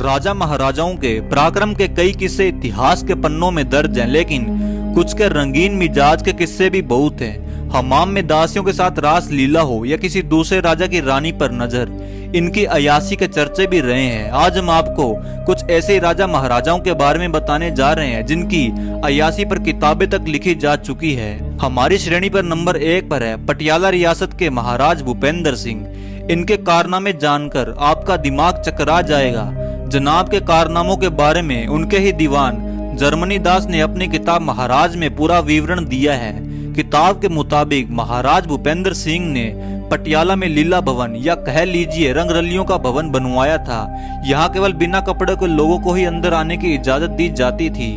राजा महाराजाओं के पराक्रम के कई किस्से इतिहास के पन्नों में दर्ज हैं, लेकिन कुछ के रंगीन मिजाज के किस्से भी बहुत हैं। हमाम में दासियों के साथ रास लीला हो या किसी दूसरे राजा की रानी पर नजर, इनकी अयासी के चर्चे भी रहे हैं। आज हम आपको कुछ ऐसे राजा महाराजाओं के बारे में बताने जा रहे हैं जिनकी अयासी पर किताबें तक लिखी जा चुकी है। हमारी श्रेणी पर नंबर 1 पर है पटियाला रियासत के महाराज भूपेंद्र सिंह। इनके कारनामे जानकर आपका दिमाग चकरा जाएगा। जनाब के कारनामों के बारे में उनके ही दीवान जर्मनी दास ने अपनी किताब महाराज में पूरा विवरण दिया है। किताब के मुताबिक महाराज भूपेंद्र सिंह ने पटियाला में लीला भवन या कह लीजिए रंगरलियों का भवन बनवाया था। यहाँ केवल बिना कपड़े के लोगों को ही अंदर आने की इजाजत दी जाती थी।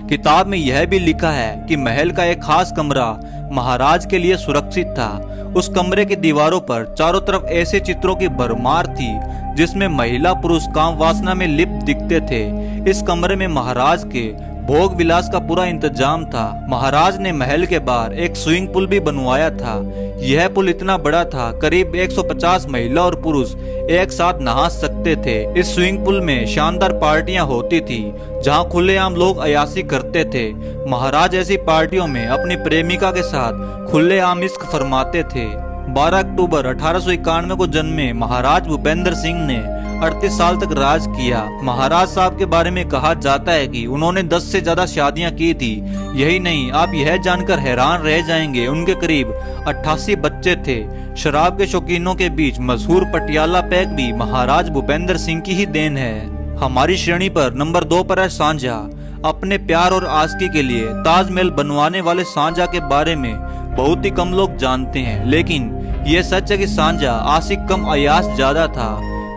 किताब में यह भी लिखा है कि महल का एक खास कमरा महाराज के लिए सुरक्षित था। उस कमरे की दीवारों पर चारों तरफ ऐसे चित्रों की भरमार थी जिसमें महिला पुरुष काम वासना में लिप्त दिखते थे। इस कमरे में महाराज के भोग विलास का पूरा इंतजाम था। महाराज ने महल के बाहर एक स्विमिंग पूल भी बनवाया था। यह पुल इतना बड़ा था, करीब 150 महिला और पुरुष एक साथ नहा सकते थे। इस स्विमिंग पूल में शानदार पार्टियां होती थी जहां खुलेआम लोग अयासी करते थे। महाराज ऐसी पार्टियों में अपनी प्रेमिका के साथ खुलेआम इश्क फरमाते थे। 12 अक्टूबर 1891 को जन्मे महाराज भूपेंद्र सिंह ने 38 साल तक राज किया। महाराज साहब के बारे में कहा जाता है कि उन्होंने 10 से ज्यादा शादियां की थी। यही नहीं, आप यह जानकर हैरान रह जाएंगे, उनके करीब 88 बच्चे थे। शराब के शौकीनों के बीच मशहूर पटियाला पैक भी महाराज भूपेंद्र सिंह की ही देन है। हमारी श्रेणी पर नंबर 2 पर है सांझा। अपने प्यार और आशिकी के लिए ताजमहल बनवाने वाले सांझा के बारे में बहुत ही कम लोग जानते हैं, लेकिन ये सच है कि सांझा आशिक कम अयास ज्यादा था।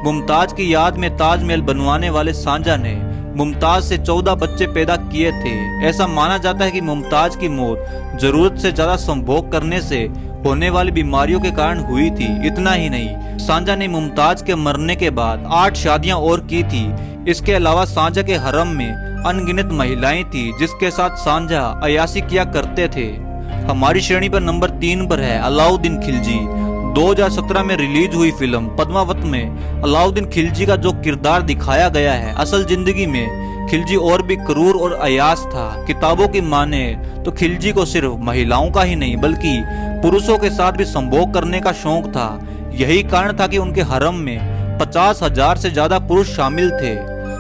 मुमताज की याद में ताजमहल बनवाने वाले सांझा ने मुमताज से 14 बच्चे पैदा किए थे। ऐसा माना जाता है कि मुमताज की मौत जरूरत से ज्यादा संभोग करने से होने वाली बीमारियों के कारण हुई थी। इतना ही नहीं, सांझा ने मुमताज के मरने के बाद 8 शादियां और की थी। इसके अलावा सांझा के हरम में अनगिनत महिलाएं थी जिसके साथ सांझा अयासी किया करते थे। हमारी श्रेणी पर नंबर 3 पर है अलाउद्दीन खिलजी। 2017 में रिलीज हुई फिल्म पद्मावत में अलाउद्दीन खिलजी का जो किरदार दिखाया गया है, असल जिंदगी में खिलजी और भी क्रूर और अयास था। किताबों की माने तो खिलजी को सिर्फ महिलाओं का ही नहीं बल्कि पुरुषों के साथ भी संभोग करने का शौक था। यही कारण था कि उनके हरम में 50,000 से ज्यादा पुरुष शामिल थे।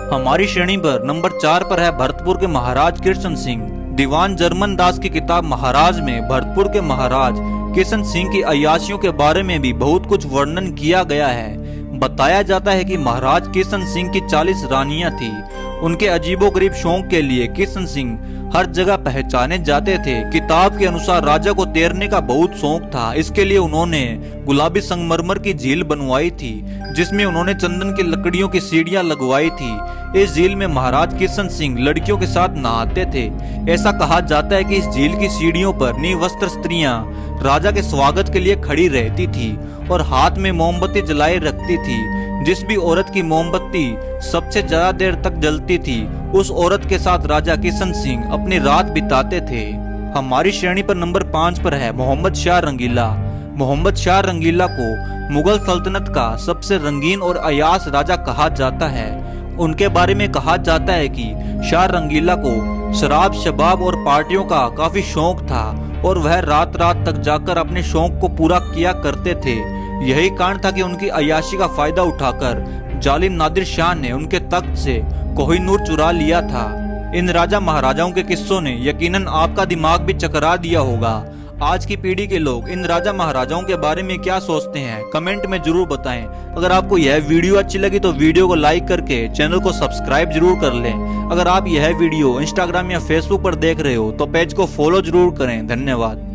हमारी श्रेणी पर नंबर 4 पर है भरतपुर के महाराज कृष्ण सिंह। दीवान जर्मन दास की किताब महाराज में भरतपुर के महाराज कृष्ण सिंह की अयाशियों के बारे में भी बहुत कुछ वर्णन किया गया है। बताया जाता है कि महाराज कृष्ण सिंह की 40 रानियां थी। उनके अजीबोगरीब शौक के लिए कृष्ण सिंह हर जगह पहचाने जाते थे। किताब के अनुसार राजा को तैरने का बहुत शौक था। इसके लिए उन्होंने गुलाबी संगमरमर की झील बनवाई थी जिसमें उन्होंने चंदन की लकड़ियों की सीढ़ियां लगवाई थी। इस झील में महाराज कृष्ण सिंह लड़कियों के साथ नहाते थे। ऐसा कहा जाता है कि इस झील की सीढ़ियों पर निवस्त्र स्त्रियां राजा के स्वागत के लिए खड़ी रहती थी और हाथ में मोमबत्ती जलाए रखती थी। जिस भी औरत की मोमबत्ती सबसे ज्यादा देर तक जलती थी उस औरत के साथ राजा कृष्ण सिंह अपनी रात बिताते थे। हमारी श्रेणी पर नंबर 5 पर है मोहम्मद शाह रंगीला। मोहम्मद शाह रंगीला को मुगल सल्तनत का सबसे रंगीन और अयास राजा कहा जाता है। उनके बारे में कहा जाता है कि शाह रंगीला को शराब, शबाब और पार्टियों का काफी शौक था और वह रात रात तक जाकर अपने शौक को पूरा किया करते थे। यही कारण था कि उनकी अयाशी का फायदा उठाकर जालिम नादिर शाह ने उनके तख्त से कोहिनूर चुरा लिया था। इन राजा महाराजाओं के किस्सों ने यकीनन आपका दिमाग भी चकरा दिया होगा। आज की पीढ़ी के लोग इन राजा महाराजाओं के बारे में क्या सोचते हैं, कमेंट में जरूर बताएं। अगर आपको यह वीडियो अच्छी लगी तो वीडियो को लाइक करके चैनल को सब्सक्राइब जरूर कर लें। अगर आप यह वीडियो इंस्टाग्राम या फेसबुक पर देख रहे हो तो पेज को फॉलो जरूर करें। धन्यवाद।